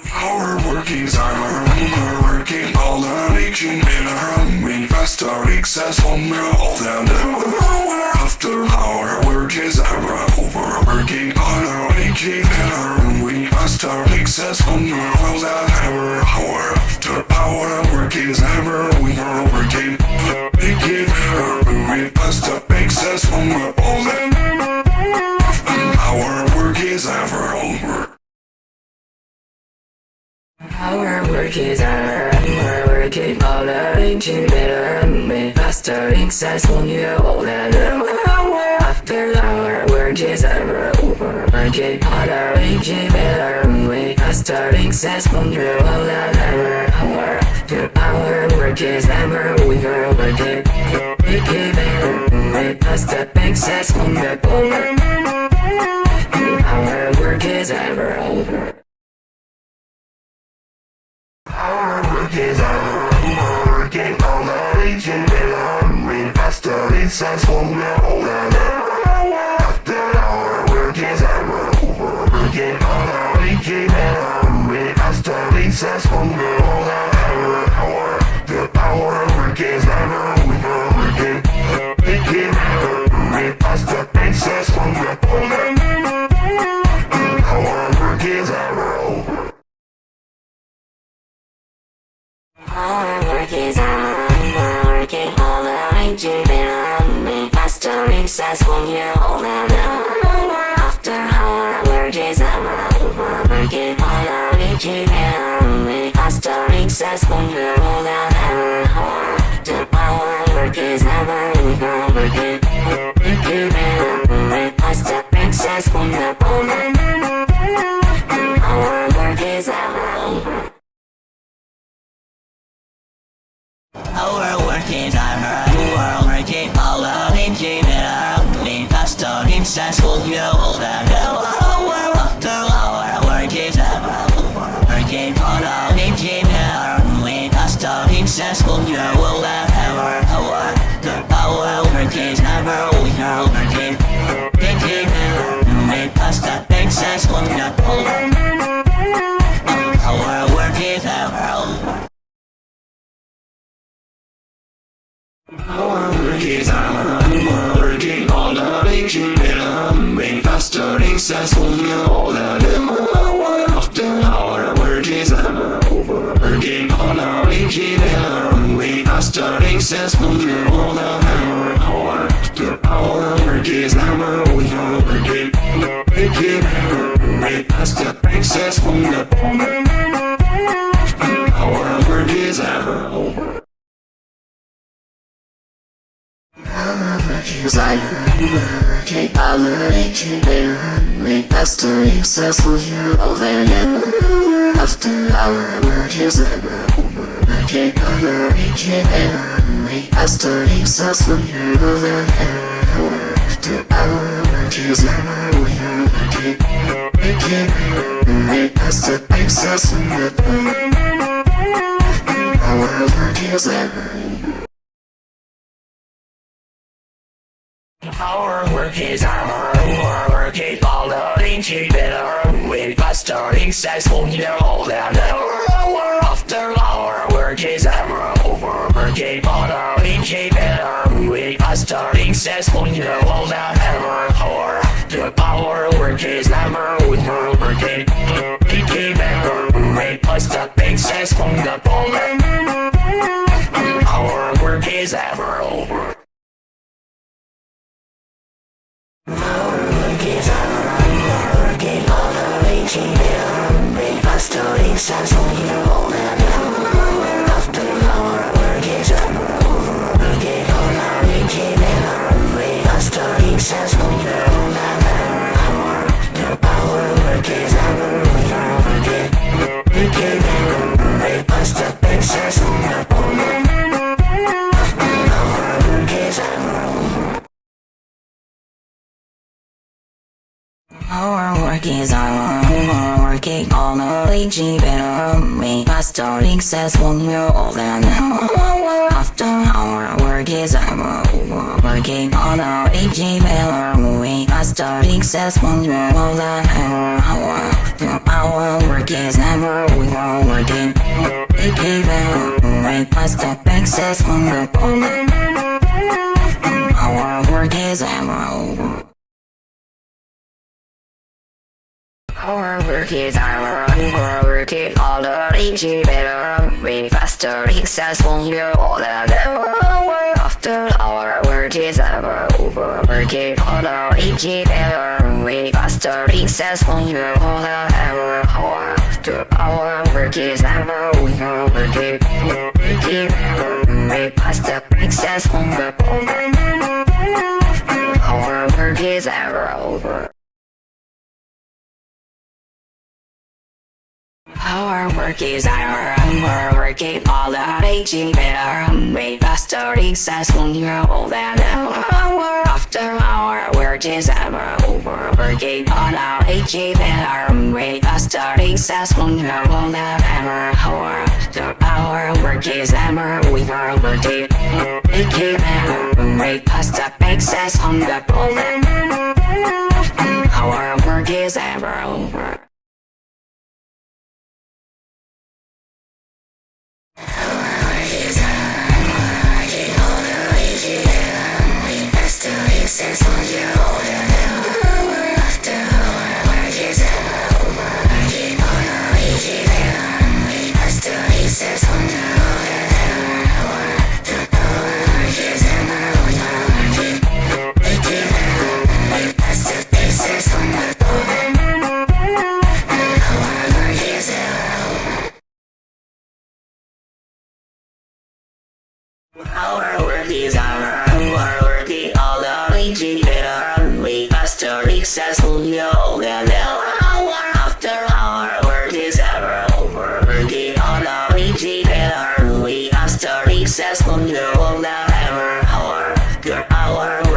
Our work is our working all the reaching in a we faster successful all the after our work is our working all the reaching in a we faster successful all the our after our work is our we are working we faster successful all the our work is our over. Our work is our working all the reaching better and faster successful all the after our work is our working all the reaching better and faster successful all the our work is our we are working better and faster successful all the our work is our over. Our work is our working all the reaching we faster successful all the after our work is our working all the reaching we faster successful all the our work is our we are working we faster successful all the our work is our over. Our work is our working all the reaching we faster successful all the after our work is our working all the reaching we faster successful all the our work is our we are working we faster successful all the our work is our. Our work is our working all the reaching we faster successful all the after our work is our working all the reaching we faster successful all the our work is our we are working we faster successful all the our work is our. Our work is our working all the reaching we faster successful all the after our work is our working all the reaching we faster successful all the our after our work is our we are working we faster successful all the our work is our over. Our work is our working all the reaching we faster successful all the after our work is our working all the reaching we faster successful all the after our work is our we are working we faster successful our work is our. Our work is our working all the reaching we faster successful all the after our work is our working all the reaching we faster successful all the our work is our we are working we faster successful all the our work is our over. Our work is our working all the reaching we faster successful all the after our work is our working all the reaching we faster successful all the our work is our we are working we faster successful all the our work is our. Our work is our working all the reaching we faster successful all the after our work work is over. Working on our AG better. We faster, successful, you're all that ever. Our work is never, we are working. AG better. We faster, successful, you're all that. Our work is ever over. Our work is our work is all the easy better. We faster, successful, you're all that ever. After our work is ever over. Work is all the easy better. We faster, successful, you're all that ever. After our work is ever over. Work is better. We faster, successful, you're all that ever. Our work is ever over. Our work is our work is all the aging better. We faster, successful, you're all that ever. After our work is ever over. Working on our aging better. We faster, successful, you're all that ever. After our work is ever over. Working aging better. We faster, successful, you're all that ever. Our work is ever over. Our work is our work is all the aging better. We faster, successful, you're all that ever. After our work is ever over. Working all the aging better. We faster, successful, you're all that ever. Our